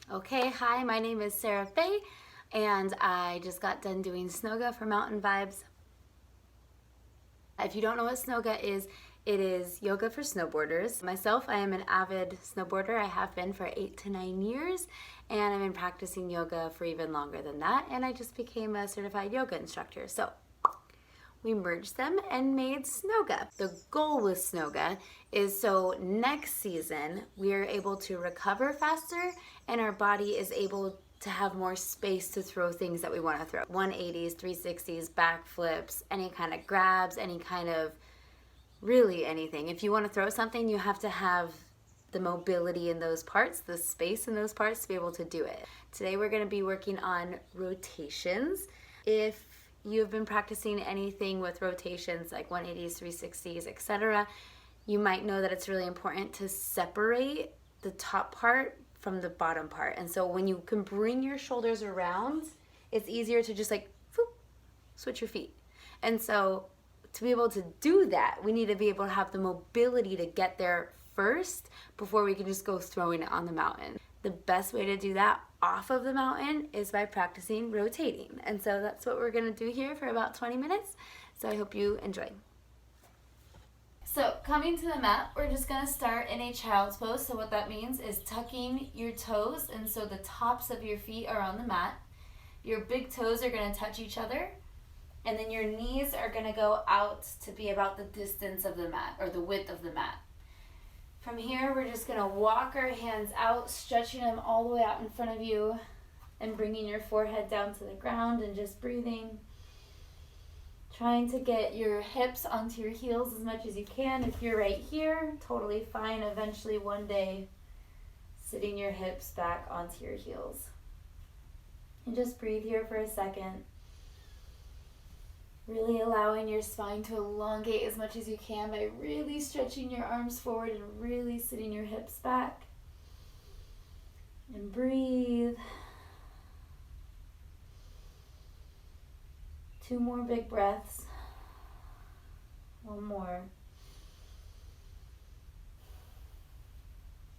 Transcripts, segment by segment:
Okay, hi, my name is Sarah Faye, and I just got done doing SNOGA for Mountain Vibes. If you don't know what SNOGA is, it is yoga for snowboarders. Myself, I am an avid snowboarder. I have been for 8 to 9 years, and I've been practicing yoga for even longer than that, and I just became a certified yoga instructor. So we merged them and made SNOGA. The goal with SNOGA is so next season we are able to recover faster and our body is able to have more space to throw things that we want to throw. 180s, 360s, backflips, any kind of grabs, any kind of really anything. If you want to throw something, you have to have the mobility in those parts, the space in those parts to be able to do it. Today we're going to be working on rotations. If you've been practicing anything with rotations like 180s, 360s, etc., you might know that it's really important to separate the top part from the bottom part. And so when you can bring your shoulders around, it's easier to just like whoop, switch your feet. And so to be able to do that, we need to be able to have the mobility to get there first before we can just go throwing it on the mountain. The best way to do that off of the mountain is by practicing rotating. And so that's what we're gonna do here for about 20 minutes. So I hope you enjoy. So coming to the mat, we're just gonna start in a child's pose. So what that means is tucking your toes, and so the tops of your feet are on the mat. Your big toes are gonna touch each other, and then your knees are gonna go out to be about the distance of the mat, or the width of the mat. From here, we're just gonna walk our hands out, stretching them all the way out in front of you, and bringing your forehead down to the ground and just breathing. Trying to get your hips onto your heels as much as you can. If you're right here, totally fine. Eventually one day, sitting your hips back onto your heels. And just breathe here for a second. Really allowing your spine to elongate as much as you can by really stretching your arms forward and really sitting your hips back. And breathe. 2 more big breaths. 1 more.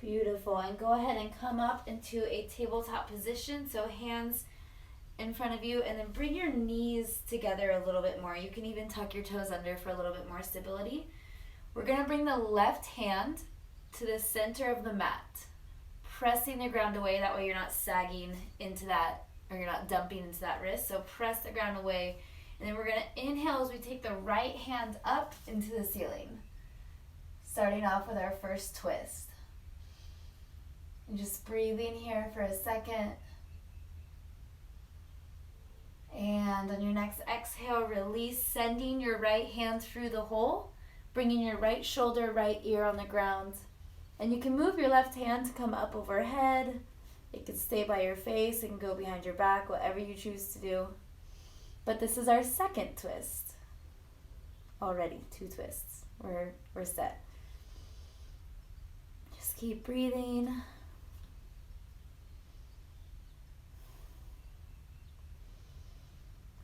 Beautiful. And go ahead and come up into a tabletop position. So hands in front of you, and then bring your knees together a little bit more. You can even tuck your toes under for a little bit more stability. We're gonna bring the left hand to the center of the mat, pressing the ground away. That way you're not sagging into that, or you're not dumping into that wrist. So press the ground away. And then we're gonna inhale as we take the right hand up into the ceiling. Starting off with our first twist. And just breathing here for a second. And on your next exhale, release, sending your right hand through the hole, bringing your right shoulder, right ear on the ground. And you can move your left hand to come up overhead. It can stay by your face, it can go behind your back, whatever you choose to do. But this is our second twist. Already 2 twists. We're set. Just keep breathing.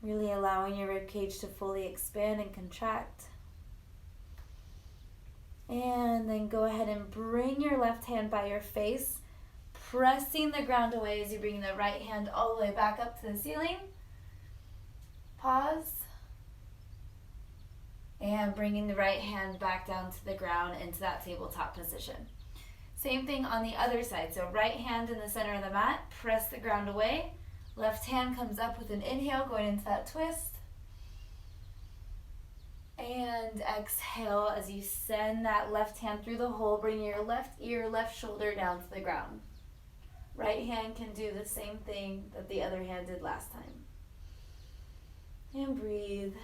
Really allowing your ribcage to fully expand and contract. And then go ahead and bring your left hand by your face, pressing the ground away as you bring the right hand all the way back up to the ceiling. Pause. And bringing the right hand back down to the ground into that tabletop position. Same thing on the other side. So right hand in the center of the mat, press the ground away. Left hand comes up with an inhale, going into that twist. And exhale as you send that left hand through the hole, bring your left ear, left shoulder down to the ground. Right hand can do the same thing that the other hand did last time. And breathe.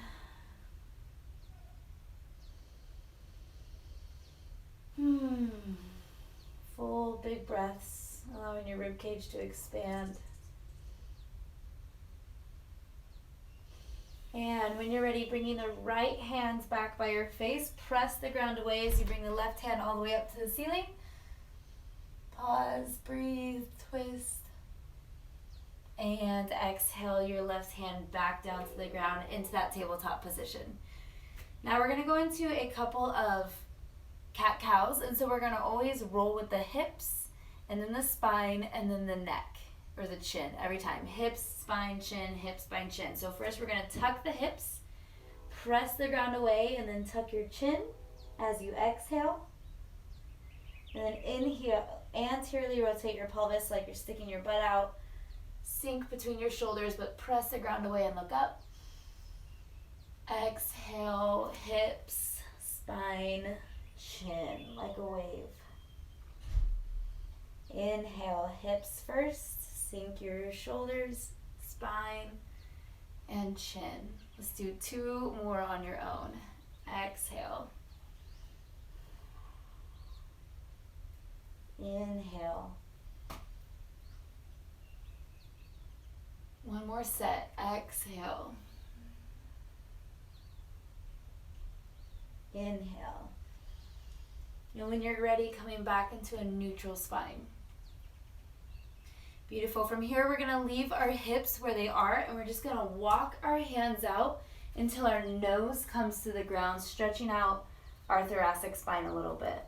Full big breaths, allowing your ribcage to expand. And when you're ready, bringing the right hand back by your face, press the ground away as you bring the left hand all the way up to the ceiling. Pause, breathe, twist. And exhale your left hand back down to the ground into that tabletop position. Now we're gonna go into a couple of cat-cows, and so we're gonna always roll with the hips and then the spine, and then the neck, or the chin, every time. Hips, spine, chin, hips, spine, chin. So first we're gonna tuck the hips, press the ground away, and then tuck your chin as you exhale. And then inhale, anteriorly rotate your pelvis like you're sticking your butt out. Sink between your shoulders, but press the ground away and look up. Exhale, hips, spine, chin, like a wave. Inhale, hips first, sink your shoulders, spine, and chin. Let's do 2 more on your own. Exhale. Inhale. 1 more set. Exhale. Inhale. And when you're ready, coming back into a neutral spine. Beautiful. From here, we're going to leave our hips where they are, and we're just going to walk our hands out until our nose comes to the ground, stretching out our thoracic spine a little bit.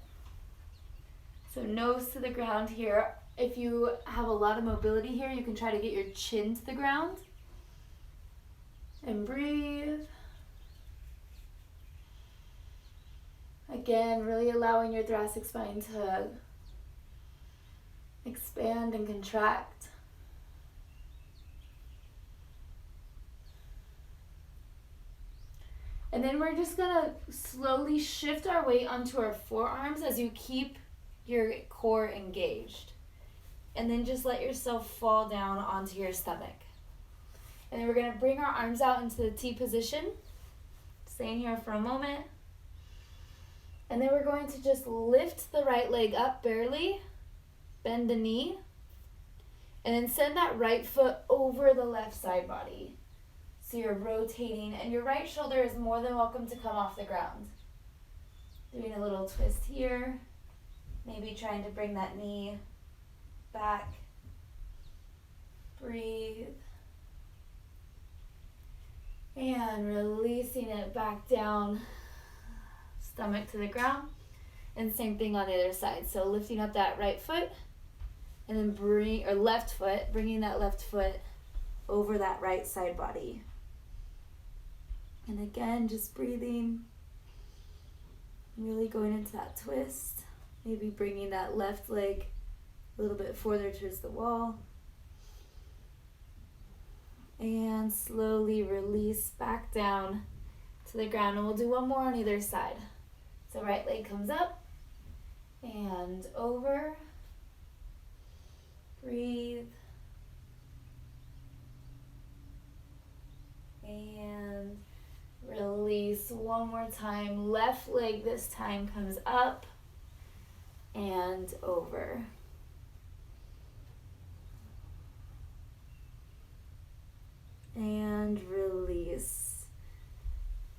So nose to the ground here. If you have a lot of mobility here, you can try to get your chin to the ground. And breathe. Again, really allowing your thoracic spine to expand and contract. And then we're just gonna slowly shift our weight onto our forearms as you keep your core engaged. And then just let yourself fall down onto your stomach. And then we're gonna bring our arms out into the T position. Staying here for a moment. And then we're going to just lift the right leg up barely, bend the knee, and then send that right foot over the left side body. So you're rotating, and your right shoulder is more than welcome to come off the ground. Doing a little twist here, maybe trying to bring that knee back. Breathe. And releasing it back down, stomach to the ground. And same thing on the other side. So lifting up that right foot, and then bringing that left foot over that right side body. And again, just breathing, really going into that twist. Maybe bringing that left leg a little bit further towards the wall. And slowly release back down to the ground. And we'll do 1 more on either side. So right leg comes up and over. Breathe. And release 1 more time. Left leg this time comes up and over. And release.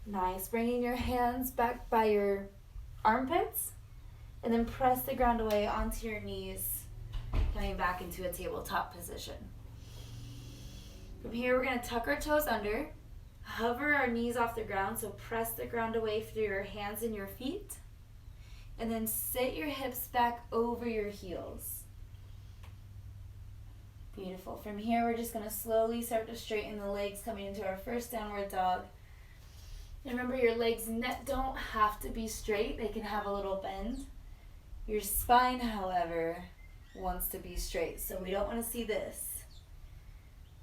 Nice. Bringing your hands back by your armpits, and then press the ground away onto your knees, coming back into a tabletop position. From here, we're going to tuck our toes under, hover our knees off the ground, so press the ground away through your hands and your feet, and then sit your hips back over your heels. Beautiful. From here, we're just going to slowly start to straighten the legs, coming into our first downward dog. And remember, your legs don't have to be straight. They can have a little bend. Your spine, however, wants to be straight. So we don't want to see this.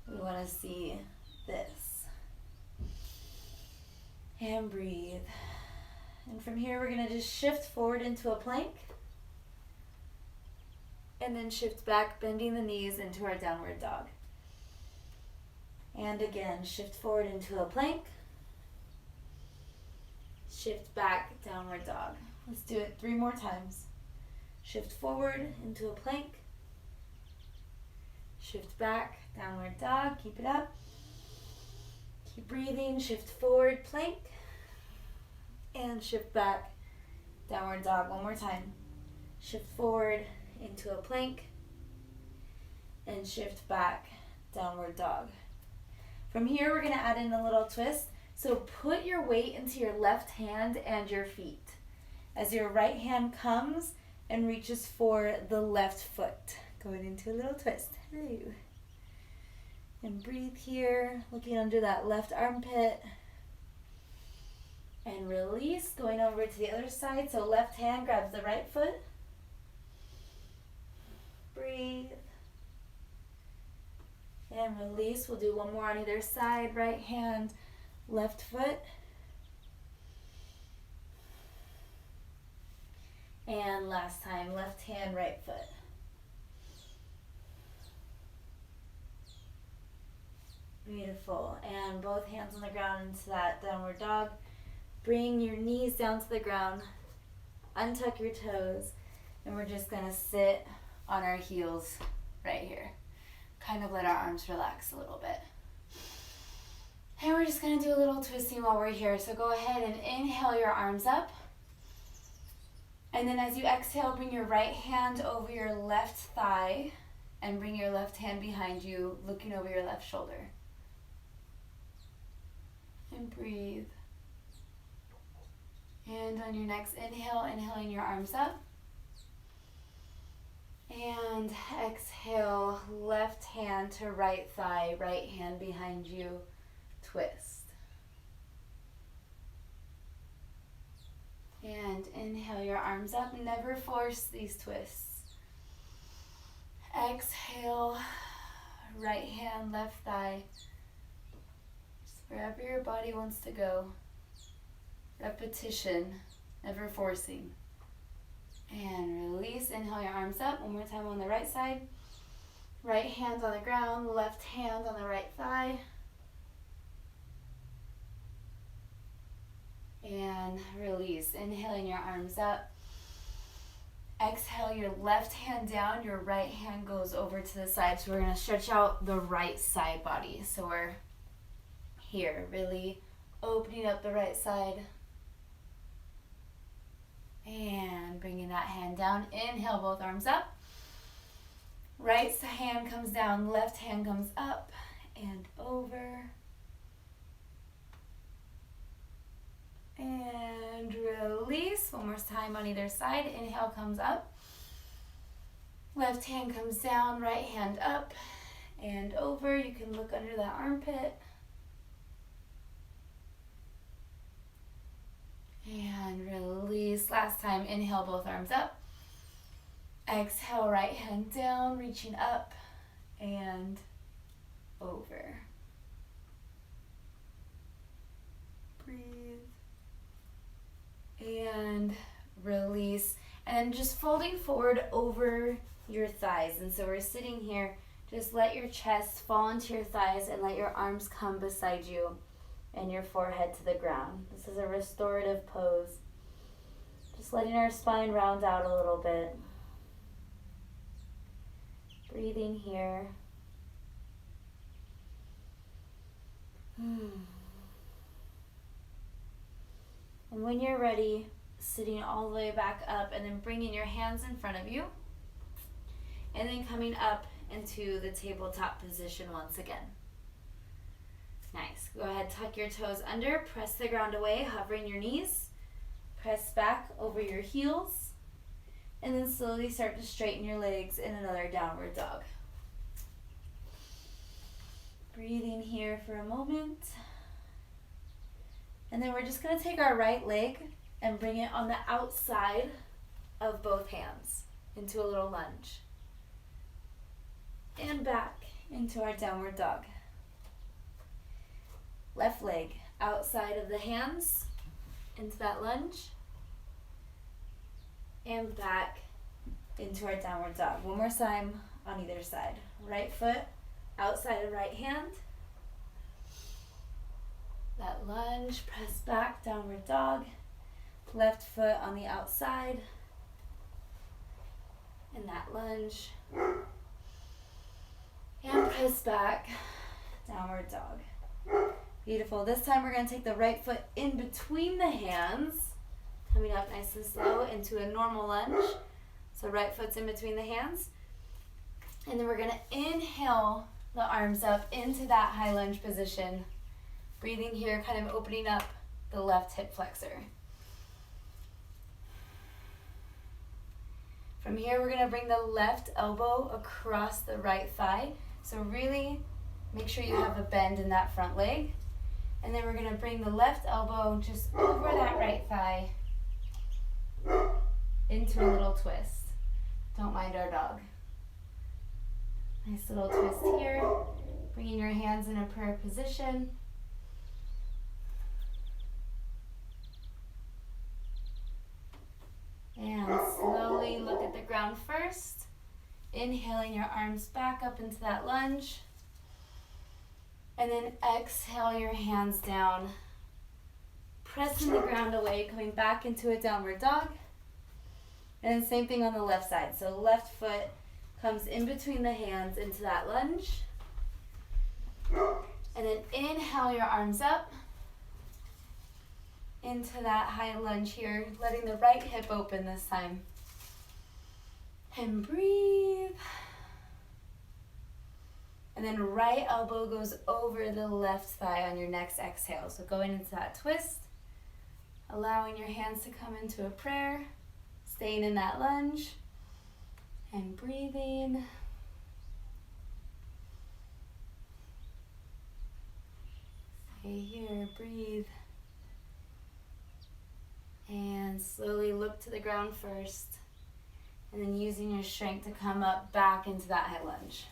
We want to see this. And breathe. And from here, we're going to just shift forward into a plank. And then shift back, bending the knees into our downward dog. And again, shift forward into a plank. Shift back, downward dog. Let's do it 3 more times. Shift forward into a plank. Shift back, downward dog. Keep it up. Keep breathing. Shift forward, plank. And shift back, downward dog. 1 more time. Shift forward into a plank. And shift back, downward dog. From here, we're going to add in a little twist. So put your weight into your left hand and your feet. As your right hand comes, and reaches for the left foot. Going into a little twist. Hello. And breathe here, looking under that left armpit. And release, going over to the other side. So left hand grabs the right foot. Breathe. And release. We'll do one more on either side. Right hand, left foot. And last time, left hand, right foot. Beautiful. And both hands on the ground into that downward dog. Bring your knees down to the ground. Untuck your toes. And we're just going to sit on our heels right here. Kind of let our arms relax a little bit. And we're just going to do a little twisting while we're here. So go ahead and inhale your arms up. And then as you exhale, bring your right hand over your left thigh and bring your left hand behind you, looking over your left shoulder. And breathe. And on your next inhale, inhaling your arms up. And exhale, left hand to right thigh, right hand behind you, twist. And inhale your arms up. Never force these twists. Exhale, right hand, left thigh. Just wherever your body wants to go. Repetition, never forcing. And release. Inhale your arms up. One more time on the right side. Right hand on the ground, left hand on the right thigh. And release. Inhaling your arms up. Exhale your left hand down. Your right hand goes over to the side. So we're going to stretch out the right side body. So we're here, really opening up the right side. And bringing that hand down. Inhale both arms up. Right hand comes down. Left hand comes up and over. And release. One more time on either side. Inhale comes up. Left hand comes down. Right hand up and over. You can look under that armpit. And release. Last time. Inhale both arms up. Exhale right hand down. Reaching up and over. Breathe. And release. And just folding forward over your thighs. And so we're sitting here. Just let your chest fall into your thighs and let your arms come beside you and your forehead to the ground. This is a restorative pose. Just letting our spine round out a little bit. Breathing here. And when you're ready, sitting all the way back up and then bringing your hands in front of you. And then coming up into the tabletop position once again. Nice. Go ahead, tuck your toes under, press the ground away, hovering your knees. Press back over your heels. And then slowly start to straighten your legs in another downward dog. Breathing here for a moment. And then we're just going to take our right leg and bring it on the outside of both hands into a little lunge. And back into our downward dog. Left leg outside of the hands into that lunge. And back into our downward dog. One more time on either side. Right foot outside of right hand. That lunge, press back, downward dog. Left foot on the outside. And that lunge. And press back, downward dog. Beautiful. This time we're going to take the right foot in between the hands. Coming up nice and slow into a normal lunge. So right foot's in between the hands. And then we're going to inhale the arms up into that high lunge position. Breathing here, kind of opening up the left hip flexor. From here, we're gonna bring the left elbow across the right thigh. So really make sure you have a bend in that front leg. And then we're gonna bring the left elbow just over that right thigh into a little twist. Don't mind our dog. Nice little twist here. Bringing your hands in a prayer position. And slowly look at the ground first. Inhaling your arms back up into that lunge. And then exhale your hands down. Pressing the ground away, coming back into a downward dog. And then same thing on the left side. So left foot comes in between the hands into that lunge. And then inhale your arms up into that high lunge here, letting the right hip open this time. And breathe. And then right elbow goes over the left thigh on your next exhale. So going into that twist, allowing your hands to come into a prayer, staying in that lunge, and breathing. Stay here, breathe. And slowly look to the ground first, and then using your strength to come up back into that high lunge.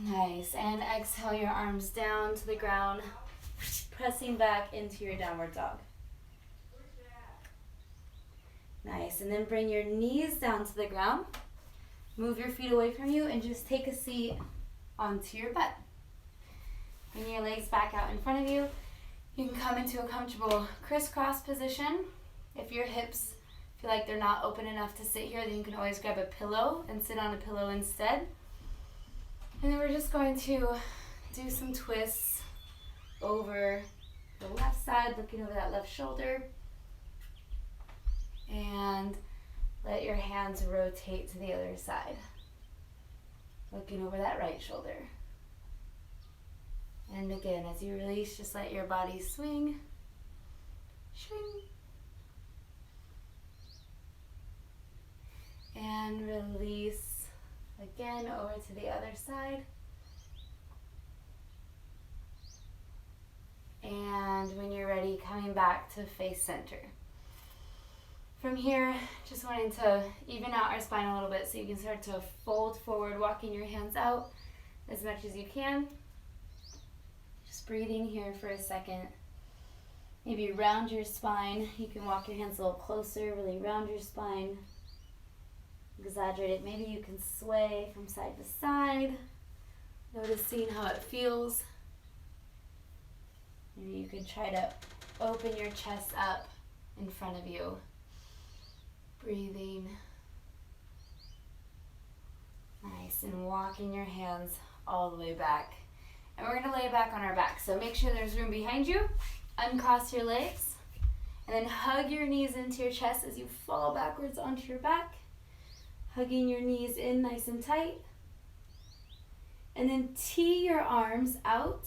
Nice, and exhale your arms down to the ground, pressing back into your downward dog. Nice, and then bring your knees down to the ground. Move your feet away from you and just take a seat onto your butt. Bring your legs back out in front of you. You can come into a comfortable crisscross position. If your hips feel like they're not open enough to sit here, then you can always grab a pillow and sit on a pillow instead. And then we're just going to do some twists over the left side, looking over that left shoulder. And let your hands rotate to the other side, looking over that right shoulder. And again, as you release, just let your body swing, swing, and release again over to the other side. And when you're ready, coming back to face center. From here, just wanting to even out our spine a little bit so you can start to fold forward, walking your hands out as much as you can. Just breathing here for a second. Maybe round your spine. You can walk your hands a little closer, really round your spine. Exaggerate it. Maybe you can sway from side to side, noticing how it feels. Maybe you can try to open your chest up in front of you. Breathing. Nice, and walking your hands all the way back. And we're going to lay back on our back. So make sure there's room behind you. Uncross your legs. And then hug your knees into your chest as you fall backwards onto your back. Hugging your knees in nice and tight. And then tee your arms out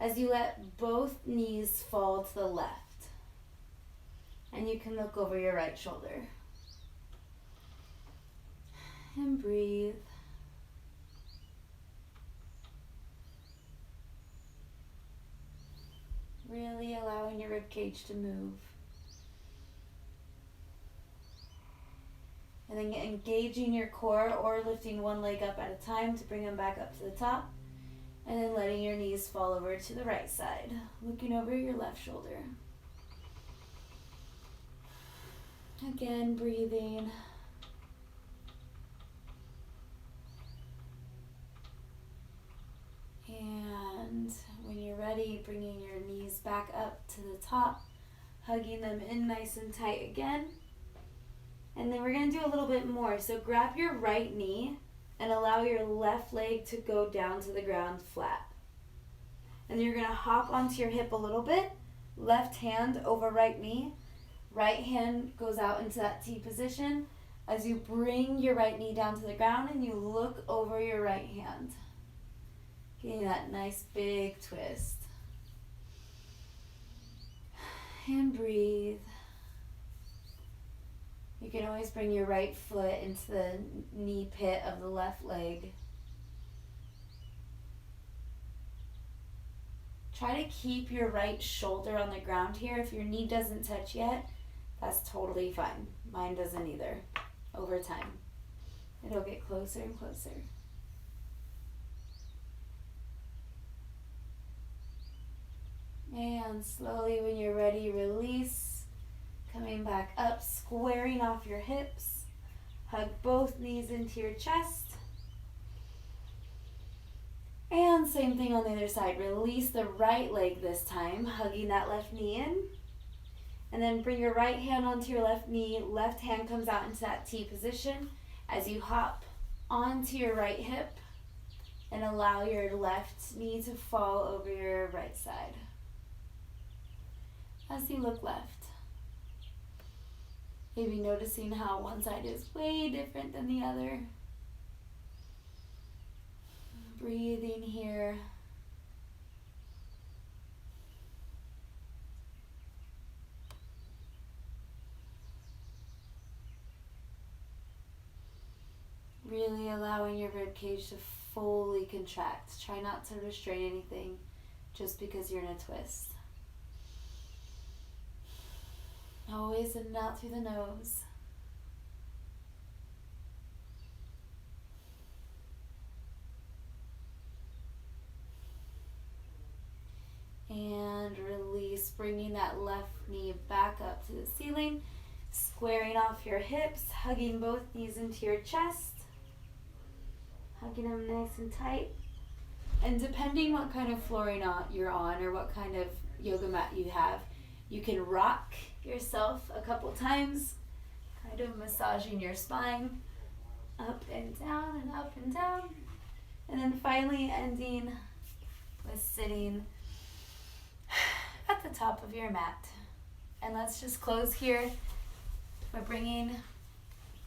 as you let both knees fall to the left. And you can look over your right shoulder. And breathe. Really allowing your ribcage to move. And then engaging your core or lifting one leg up at a time to bring them back up to the top. And then letting your knees fall over to the right side, looking over your left shoulder. Again, breathing. And when you're ready, bringing your knees back up to the top, hugging them in nice and tight again. And then we're going to do a little bit more. So grab your right knee and allow your left leg to go down to the ground flat. And then you're going to hop onto your hip a little bit, left hand over right knee, right hand goes out into that T position as you bring your right knee down to the ground and you look over your right hand. Getting that nice big twist. And breathe. You can always bring your right foot into the knee pit of the left leg. Try to keep your right shoulder on the ground here. If your knee doesn't touch yet, that's totally fine. Mine doesn't either. Over time, it'll get closer and closer. And slowly, when you're ready, release. Coming back up, squaring off your hips. Hug both knees into your chest. And same thing on the other side. Release the right leg this time, hugging that left knee in. And then bring your right hand onto your left knee. Left hand comes out into that T position as you hop onto your right hip and allow your left knee to fall over your right side. As you look left, maybe noticing how one side is way different than the other. Breathing here. Really allowing your ribcage to fully contract. Try not to restrain anything just because you're in a twist. Always in and out through the nose. And release, bringing that left knee back up to the ceiling, squaring off your hips, hugging both knees into your chest, hugging them nice and tight. And depending what kind of flooring you're on or what kind of yoga mat you have, you can rock yourself a couple times, kind of massaging your spine, up and down and up and down. And then finally ending with sitting at the top of your mat. And let's just close here by bringing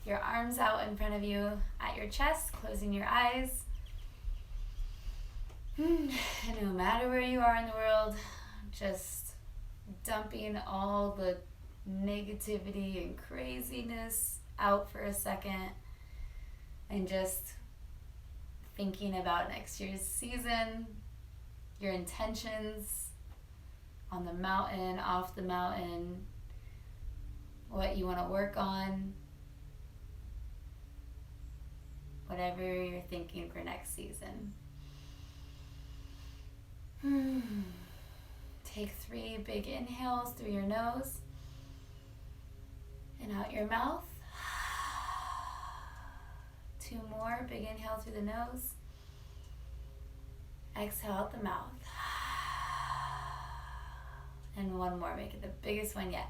your arms out in front of you at your chest, closing your eyes. And no matter where you are in the world, just dumping all the negativity and craziness out for a second and just thinking about next year's season, your intentions on the mountain, off the mountain, what you want to work on, whatever you're thinking for next season. Take 3 big inhales through your nose and out your mouth. 2 more big inhales through the nose. Exhale out the mouth. And 1 more, make it the biggest one yet.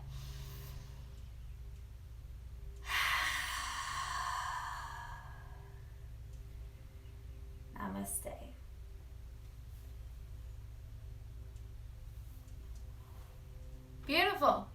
Namaste. Beautiful.